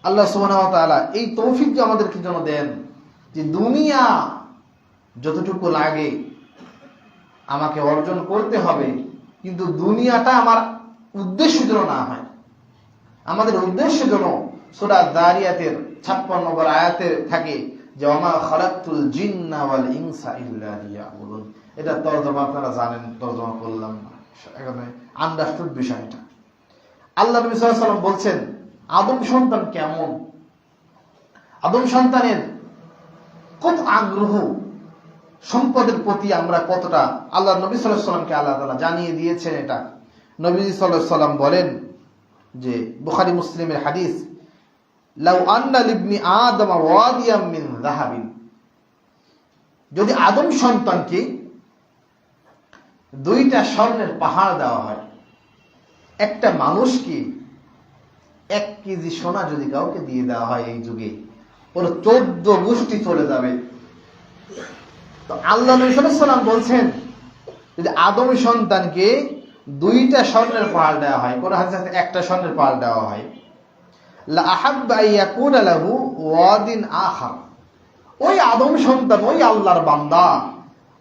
আল্লাহ সুবহানাহু ওয়া তাআলা এই তৌফিক যে আমাদেরকে যেন দেন, যে দুনিয়া যতটুকু লাগে আমাকে অর্জন করতে হবে, কিন্তু দুনিয়াটা আমার উদ্দেশ্য যেন না হয়। আমাদের উদ্দেশ্য যেন সূরা যারিয়াতের 56 নম্বর আয়াতে থাকে যে ওমা খালাকতুল জিন্না ওয়াল ইনসা ইল্লা লিয়াবুদুন। এটা তরজমা আপনারা জানেন, তরজমা করলাম না, এখানে আন্ডারস্টুড বিষয়টা। আল্লাহ নবী সাল্লাল্লাহু আলাইহি ওয়াসাল্লাম বলছেন, আদম সন্তান কেমন, আদম সন্তানের কত আগ্রহ, সম্পদের প্রতি আমরা কতটা, আল্লাহ নবী সাল্লাল্লাহু আলাইহি ওয়াসাল্লামকে আল্লাহ তাআলা জানিয়ে দিয়েছেন। এটা নবীজি সাল্লাল্লাহু আলাইহি ওয়াসাল্লাম বলেন যে, বুখারী মুসলিমের হাদিস, লাউ আন্না লিবনি আদম ওয়াদিয়াম মিন যাহাবিন, যদি আদম সন্তানকে 2টা স্বর্ণের পাহাড় দেওয়া হয়, একটা মানুষকে 1 কেজি সোনা যদি কাউকে দিয়ে দেওয়া হয় এই যুগে, ওর 14 গোষ্ঠী চলে যাবে। তো আল্লাহ নবী সাল্লাল্লাহু আলাইহি ওয়াসাল্লাম বলছেন, যদি আদম সন্তানকে 2টা স্বর্ণের পাহাড় দেওয়া হয়, কোন হাদিসে একটা স্বর্ণের পাহাড় দেওয়া হয়, লা আহাব্বা ইয়াকুনা লাহু ওয়াদিন আখার, ওই আদম সন্তান, ওই আল্লাহর বান্দা,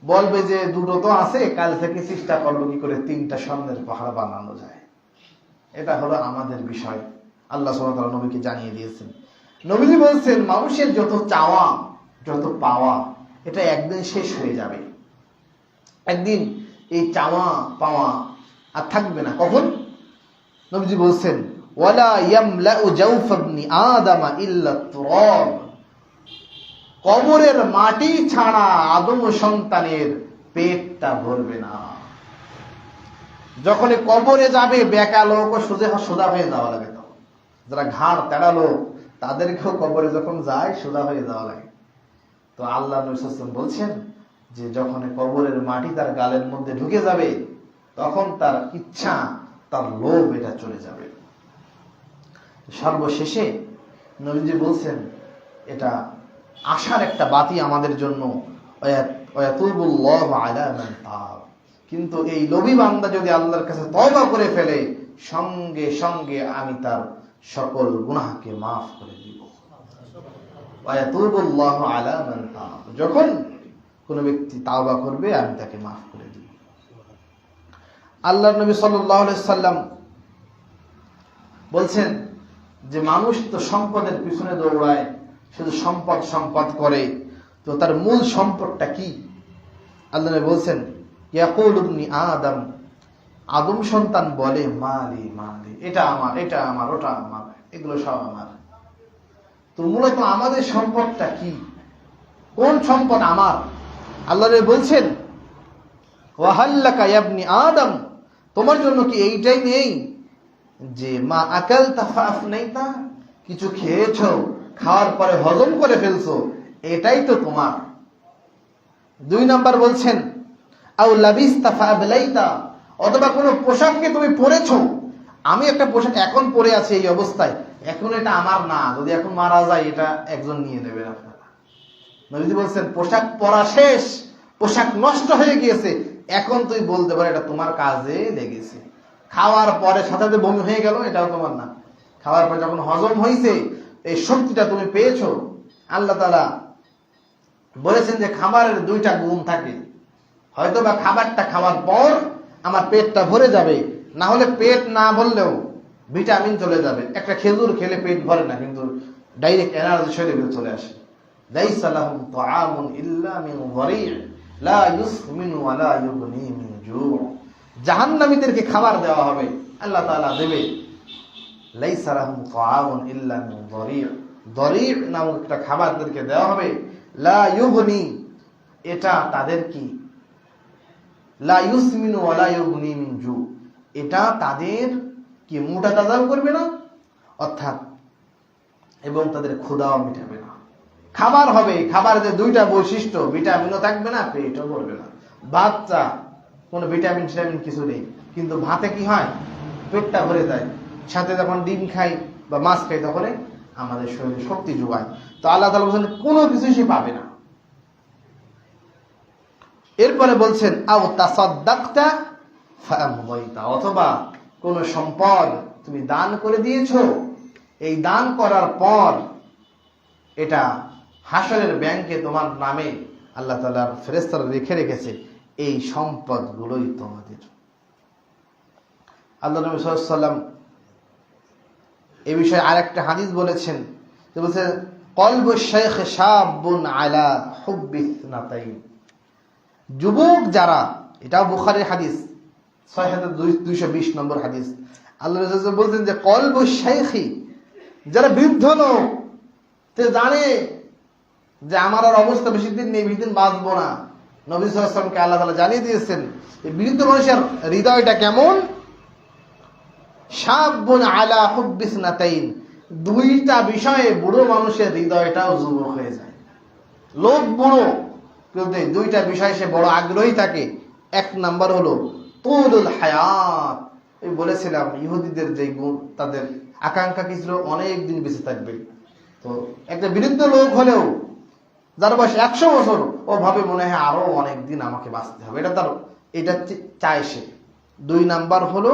বলবে যে দুটো তো আছে, কাল থেকে চেষ্টা করবো কি করে 3টা স্বর্ণের পাহাড় বানানো যায়। এটা হলো আমাদের বিষয়। আল্লাহ সুবহানাহু ওয়া তাআলা নবীকে জানিয়ে দিয়েছেন। নবীজি বলছেন মানুষের যত চাওয়া যত পাওয়া এটা একদিন শেষ হয়ে যাবে। একদিন এই চাওয়া পাওয়া আর থাকবে না। কখন? নবীজি বলছেন ওয়ালা ইয়ামলাউ জাওফা ইবনি আদম ইল্লা তুরাব, কবরের মাটি ছাড়া আদম সন্তানের পেটটা ভরবে না। যখন কবরে যাবে বেকা লোক সোজা হয়ে যাওয়া লাগে। তো যারা ঘাড় তেড়া লোক তাদেরকেও কবরে যখন যায় সোজা হয়ে যাওয়া লাগে। তো আল্লাহ নবী সাল্লাল্লাহু আলাইহি ওয়াসাল্লাম বলছেন যে যখন কবরের মাটি তার গালের মধ্যে ঢুকে যাবে তখন তার ইচ্ছা তার লোভ এটা চলে যাবে। সর্বশেষে নবীজি বলছেন এটা আশার একটা বাতি আমাদের জন্য, ওয়ায়াতুবুল্লাহু আলা মান তাব, কিন্তু এই লোভী বান্দা যদি আল্লাহর কাছে তওবা করে ফেলে সঙ্গে সঙ্গে আমি তার সকল গুনাহকে মাফ করে দিব। ওয়ায়াতুবুল্লাহু আলা মান তাব, যখন কোন ব্যক্তি তাওবা করবে আমি তাকে মাফ করে দিব। আল্লাহর নবী সাল্লাল্লাহু আলাইহি সাল্লাম বলছেন যে মানুষ তো সম্পদের পিছনে দৌড়ায়, শুধু সম্পদ সম্পদ করে, তো তার মূল সম্পদটা কি? আল্লাহ নবী বলছেন ইয়াকুলু ইবনি আদম, আদম সন্তান বলে মালি মালি, এটা আমার, এটা আমার, ওটা আমার, এগুলো সব আমার। তো মূলত আমাদের সম্পদটা কি? কোন সম্পদ আমার? আল্লাহ নবী বলছেন ওয়াহাল্লাকা ইয়া ইবনি আদম, তোমার জন্য কি এইটাই নেই যে মা আকালতা ফাআফনাইতা, কিছু খেয়েছো, খাওয়ার পরে হজম করে ফেলছো, এটাই তো তোমার। 2 নাম্বার বলছেন আও লাবিস্তা ফাআবলাইতা, অথবা কোনো পোশাককে তুমি পরেছো, আমি একটা পোশাক এখন পরে আছি এই অবস্থায়, এখন এটা আমার না, যদি এখন মারা যায় এটা একজন নিয়ে নেবে। আপনারা নবীজি বলছেন পোশাক পরা শেষ, পোশাক নষ্ট হয়ে গিয়েছে, এখন তুই বলতে পারো এটা তোমার কাজে লেগেছে। খাওয়ার পরে সাথে সাথে বমি হয়ে গেল, এটাও তোমার না। খাওয়ার পরে যখন হজম হয়েছে এই শক্তিটা তুমি পেয়েছো। আল্লাহ তাআলা বলেছেন যে খাবারের 2টা গুণ থাকে, হয়তো বা খাবারটা খাওয়ার পর আমার পেটটা ভরে যাবে, না হলে পেট না ভরলেও ভিটামিন চলে যাবে। একটা খেজুর খেলে পেট ভরে না, কিন্তু ডাইরেক্ট এনার্জি শরীরে চলে আসে। লাইসা লাহুম তাআমুন ইল্লা মিন যারি' লা ইউসমিনু ওয়া লা ইউগনি মিন জু', জাহান্নামীদেরকে খাবার দেওয়া হবে, আল্লাহ তাআলা দেবে। লাইসা লাহুম তাআমুন ইল্লা মিন যারি', যারি' নামক একটা খাবার তাদেরকে দেওয়া হবে। লা ইউগনি, এটা তাদের কি? লা ইউসমিনু ওয়া লা ইউগনি মিন জু', এটা তাদের কি মোটা তাজাও করবে না, অর্থাৎ এবং তাদের ক্ষুধাও মিটাবে না। খাবার হবে, খাবারের যে 2টা বৈশিষ্ট্য, ভিটামিনও থাকবে না, পেটও ভরবে না। বাচ্চা কোনো ভিটামিন টিটামিন কিছু নেই, কিন্তু ভাতে কি হয় পেটটা ভরে যায়। সাথে যখন ডিম খাই বা মাছ খাই তখন আমাদের শরীরে শক্তি যোগায়। তো আল্লাহ তাআলা বলেন কোনো কিছু সে পাবে না। এরপরে বলছেন আও তাসাদদাকতা ফাআমদাইতা, অথবা কোন সম্পদ তুমি দান করে দিয়েছো, এই দান করার পর এটা হাসরের ব্যাংকে তোমার নামে আল্লাহ তাআলার ফেরেশতারা রেখে রেখেছে, এই সম্পদগুলোই তোমাদের। আল্লাহ নবী সাল্লাল্লাহু আলাইহি ওয়াসাল্লাম এই বিষয়ে আরেকটা হাদিস বলেছেন, যে বলছে কলবু শাইখ শাবুন আলা হুব্বি ইসনাতাইন, যুবক যারা, এটাও বুখারীর হাদিস 6220 নম্বর হাদিস। আল্লাহ রাসূল বলছেন যে কলবু শাইখি, যারা বৃদ্ধ লোক, তে জানে যে আমার আর অবস্থা বেশি দিন নেই, বেশি দিন বাঁচবো না। নবী সাল্লাল্লাহু আলাইহি ওয়াসাল্লামকে আল্লাহ তাআলা জানিয়ে দিয়েছেন এই বৃদ্ধ মানুষের হৃদয়টা কেমন। শাবুন আলা হুব্বি ইসনাতাইন, 2টা বিষয়ে বুড়ো মানুষের হৃদয়টাও যুবক হয়ে যায়। লোক বুড়ো কিন্তু 2টা বিষয়ে সে বড় আগ্রহী থাকে। 1 নাম্বার হলো তুলুল হায়াত। এই বলেছিলাম ইহুদিদের যে গুণ, তাদের আকাঙ্ক্ষা কি ছিল অনেক দিন বেঁচে থাকবে। তো একটা বৃদ্ধ লোক হলেও যার বয়স 100 বছর, ও ভাবে মনে হয় আরো অনেক দিন আমাকে বাঁচতে হবে, এটা চায় সে। 2 নাম্বার হলো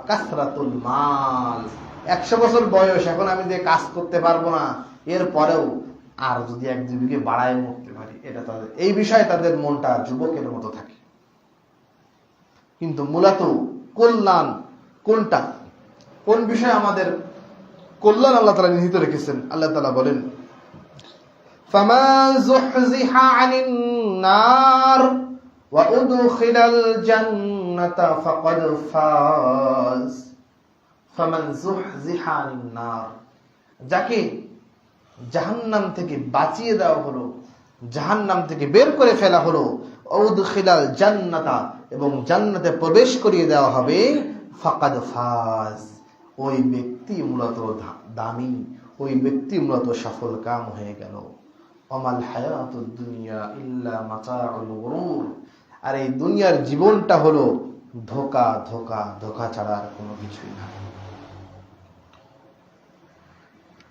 কাসরাতুল মাল, 100 বছর বয়স, এখন আমি যে কাজ করতে পারবো না, এর পরেও আর যদি 1-2 বিঘে বাড়ায় মরতে পারি, এটা তাদের এই বিষয়ে তাদের মনটা যুবকের মতো থাকে। কিন্তু মূলত কল্যাণ কোনটা, কোন বিষয়ে আমাদের কল্যাণ আল্লাহ তাআলা নিহিত রেখেছেন? আল্লাহ তাআলা বলেন, ফামান যুহযিহা আনিন নার ওয়া উদখিলাল জান্নাতা ফাকাদ ফাজ। ফামান যুহযিহা আনিন নার, যাকে জাহান্নাম থেকে বাঁচিয়ে দেওয়া হলো, জাহান্নাম থেকে বের করে ফেলা হলো, উদখিলাল জান্নাতা, এবং জান্নাতে প্রবেশ করিয়ে দেওয়া হবে, ফাকাদ ফাজ, ওই ব্যক্তি মূলত দামি, ওই ব্যক্তি মূলত সফল কাম হয়ে গেল। ওমাল হায়াতুদ দুনিয়া ইল্লা মাতাউল গুরুর, আর এই দুনিয়ার জীবনটা হলো ধোঁকা, ধোঁকা, ধোঁকা ছাড়া আর কোনো কিছুই না।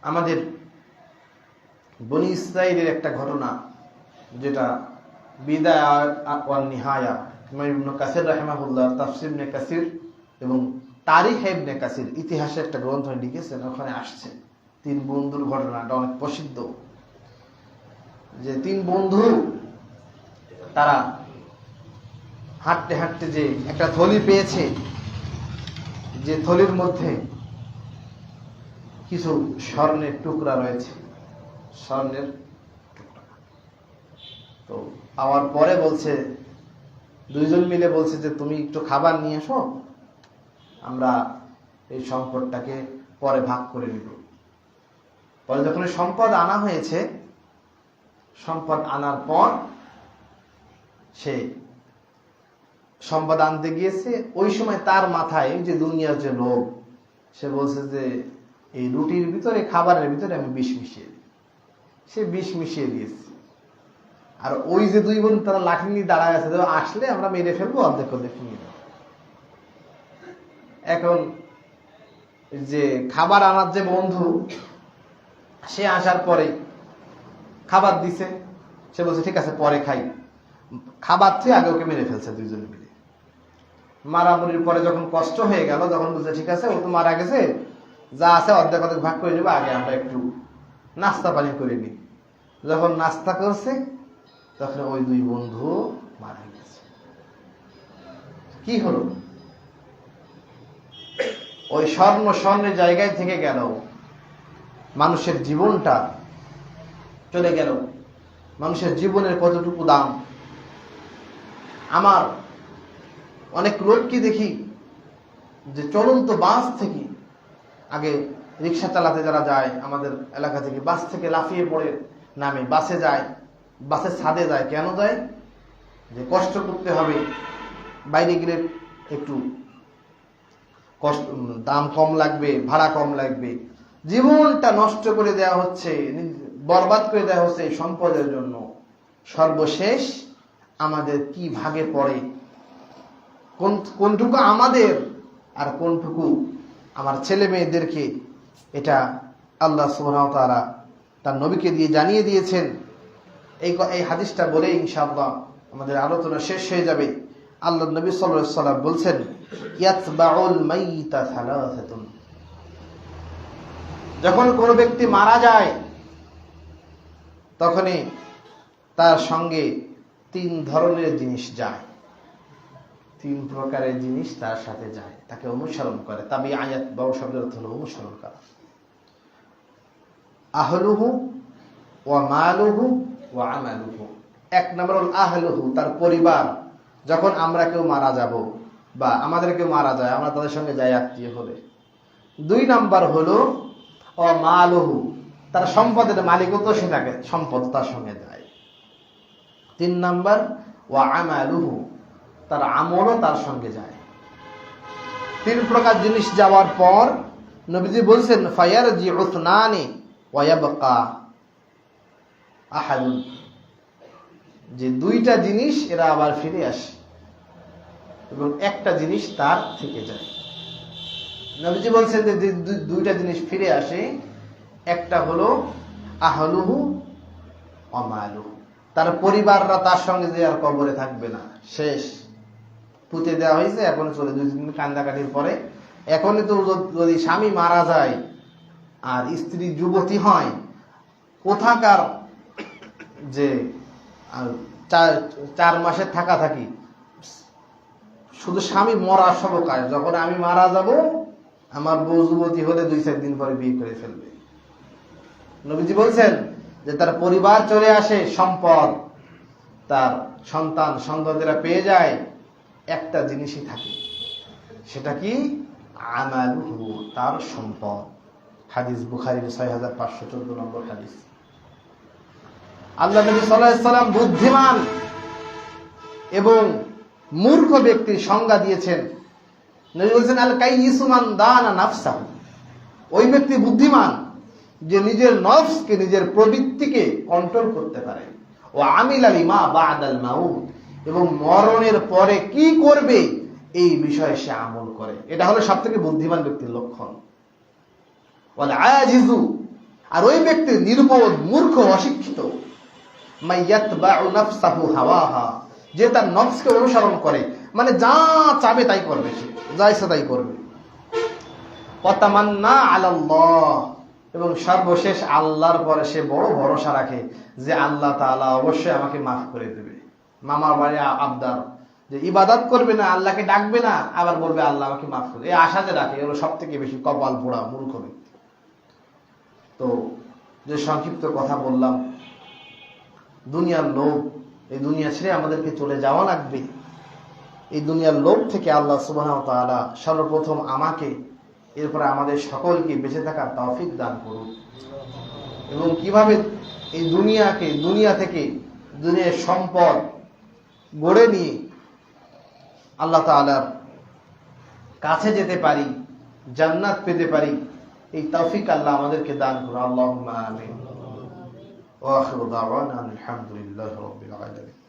আমাদের বনি ইসরাইলের একটা ঘটনা, যেটা বিদায়া ওয়ান নিহায়া, ইবনে কাসির রাহিমাহুল্লাহ তাফসীর ইবনে কাসির এবং তারিখ ইবনে কাসির, ইতিহাসে একটা গ্রন্থ লিখেছেন, ওখানে আসছে তিন বন্ধুর ঘটনাটা অনেক প্রসিদ্ধ। যে তিন বন্ধু, তারা হাঁটতে হাঁটতে যে একটা থলি পেয়েছে, যে থলির মধ্যে কিছু স্বর্ণের টুকরা রয়েছে, স্বর্ণের টুকরা। তো পাওয়ার পরে বলছে, দুইজন মিলে বলছে যে তুমি একটু খাবার নিয়ে এসো, আমরা এই সম্পদটাকে পরে ভাগ করে নিব। পরে যখন সম্পদ আনা হয়েছে, সম্পদ আনার পর সে সম্পদ আনতে গিয়েছে, ওই সময় তার মাথায় যে দুনিয়ার যে লোভ, সে বলছে যে এই রুটির ভিতরে, খাবারের ভিতরে আমি বিষ মিশিয়ে দিই। সে বিষ মিশিয়ে দিয়েছে। আর ওই যে দুই বোন, তারা লাঠি নিয়ে দাঁড়ায় আছে, আসলে আমরা মেরে ফেলবো, অর্ধেক অর্ধেক নিয়ে নেব। এখন যে খাবার আনার যে বন্ধু, সে আসার পরে খাবার দিছে, সে বলছে ঠিক আছে পরে খাই। খাবার থেকে আগে ওকে মেরে ফেলছে দুইজন মিলে। মারামারির পরে যখন কষ্ট হয়ে গেল, তখন বলছে ঠিক আছে ও তো মারা গেছে, যা আছে অর্ধেক অর্ধেক ভাগ করে নেবো, আগে আমরা একটু নাস্তা পানি করে নিই। যখন নাস্তা করছে, তখন ওই দুই বন্ধু মারা গেছে। কি হলো? ওই স্বর্ণের জায়গায় থেকে গেল, মানুষের জীবনটা চলে গেল। মানুষের জীবনের কতটুকু দাম। আমার অনেক লোককে দেখি যে চলন্ত বাস থেকে, আগে রিক্সা চালাতে যারা যায় আমাদের এলাকা থেকে, বাস থেকে লাফিয়ে পড়ে নামে বাসে যায়, বাসের ছাদে যায়। কেন যায়? যে কষ্ট করতে হবে, বাইরে গেলে একটু কষ্ট, দাম কম লাগবে, ভাড়া কম লাগবে। জীবনটা নষ্ট করে দেওয়া হচ্ছে, বরবাদ করে দেওয়া হচ্ছে এই সম্পদের জন্য। সর্বশেষ আমাদের কি ভাগে পড়ে, কোনটুকু আমাদের আর কোনটুকু আমার ছেলে মেয়েদেরকে, এটা আল্লাহ সুবহানাহু ওয়া তাআলা তার নবীকে দিয়ে জানিয়ে দিয়েছেন। এই হাদিসটা বলে ইনশাআল্লাহ আমাদের আলোচনা শেষ হয়ে যাবে। আল্লাহ নবী সাল্লাল্লাহু আলাইহি ওয়াসাল্লাম বলছেন, ইয়াতবাউল মাইতা সালাসাতুন, যখন কোনো ব্যক্তি মারা যায়, তখনই তার সঙ্গে তিন ধরনের জিনিস যায়, তিন প্রকারের জিনিস তার সাথে যায়, তাকে অনুসরণ করে। তাবি আয়াত বাউ শব্দের অর্থ হলো অনুসরণ করা। আহলুহু ওয়া মালুহু ওয়া আমালুহু। এক নম্বর হল আহলুহু, তার পরিবার। যখন আমরা কেউ মারা যাব বা আমাদের কেউ মারা যায়, আমরা তাদের সঙ্গে যাই আত্মীয় হলে। দুই নাম্বার হলো ও মালুহু, তার সম্পদের মালিকত্ব, সে থাকে, সম্পদ তার সঙ্গে যায়। তিন নাম্বার ওয়া আমালুহু, তার আমলও তার সঙ্গে যায়। তিন প্রকার জিনিস যাওয়ার পর নবীজি বলছেন, ফায়ারজিউ ইসনানি ওয়া ইয়াবকা আহাদুন, যে দুইটা জিনিস এরা আবার ফিরে আসে এবং একটা জিনিস তার থেকে যায়। নবীজি বলছেন যে দুইটা জিনিস ফিরে আসে, একটা হলো আহলুহু ওয়া মালুহু, তার পরিবাররা তার সঙ্গে যে আর কবরে থাকবে না, শেষ, পুঁতে দেওয়া হয়েছে, এখন চলে। 2 দিন কান্দাকাটির পরে, এখনই তো যদি স্বামী মারা যায় আর স্ত্রী যুবতী হয়, কোথাকার যে আর 4 মাসের থাকা থাকি, শুধু স্বামী মরার সব কাজ, যখন আমি মারা যাব আমার বউ যুবতী হলে 2-4 দিন পরে বিয়ে করে ফেলবে। নবীজি বলছেন যে তার পরিবার চলে আসে, সম্পদ, তার সন্তান সন্ততিরা পেয়ে যায়, একটা জিনিসই থাকে, সেটা কি? আমালুহু, তার সম্পদ। হাদিস বুখারীর 6514 নম্বর হাদিস। আল্লাহ নবী সাল্লাল্লাহু আলাইহি সাল্লাম বুদ্ধিমান এবং মূর্খ ব্যক্তির সংজ্ঞা দিয়েছেন। নবী বলেছেন আল কাইয়িসু মান দানা নাফসাহু, ওই ব্যক্তি বুদ্ধিমান যে নিজের নফসকে, নিজের প্রবৃত্তিকে কন্ট্রোল করতে পারে। ও আমিলা লিমা বাদাল মাউত, এবং মরণের পরে কি করবে এই বিষয়ে সে আমল করে। এটা হলো সবথেকে বুদ্ধিমান ব্যক্তির লক্ষণ। ওয়াল আজিজু, আর ওই ব্যক্তি নির্বোধ, মূর্খ, অশিক্ষিত। মাইয়াতবাউ নাফসাহু হাওয়াহা, যে তার নফসকে অনুসরণ করে, মানে যা চাবে তাই করবে, সে যা ইচ্ছা তাই করবে। ওয়া তামান্না আলাল্লাহ, এবং সর্বশেষ আল্লাহর পরে সে বড় ভরসা রাখে যে আল্লাহ তাআলা অবশ্যই আমাকে মাফ করে দেবে। মামার বাড়ি আবদার, যে ইবাদত করবে না, আল্লাহকে ডাকবে না, আবার বলবে আল্লাহ আমাকে মাফ করে, এই আশাতে রাখে। এগুলো সব থেকে বেশি কপাল পোড়া মূর্খ ব্যক্তি। তো যে সংক্ষিপ্ত কথা বললাম, দুনিয়ার লোভ, এই দুনিয়া ছেড়ে আমাদেরকে চলে যাওয়া লাগবে। এই দুনিয়ার লোভ থেকে আল্লাহ সুবহানাহু ওয়া তাআলা সর্বপ্রথম আমাকে, এরপরে আমাদের সকলকে বেঁচে থাকার তৌফিক দান করুন। এবং কিভাবে এই দুনিয়াকে, দুনিয়া থেকে, দুনিয়ার সম্পদ গড়ে নিয়ে আল্লাহ তাআলার কাছে যেতে পারি, জান্নাত পেতে পারি, এই তৌফিক আল্লাহ আমাদেরকে দান করুন। আল্লাহুম্মা আমিন। ওয়া আখিরু দাওয়ানা আলহামদুলিল্লাহি রাব্বিল আলামিন।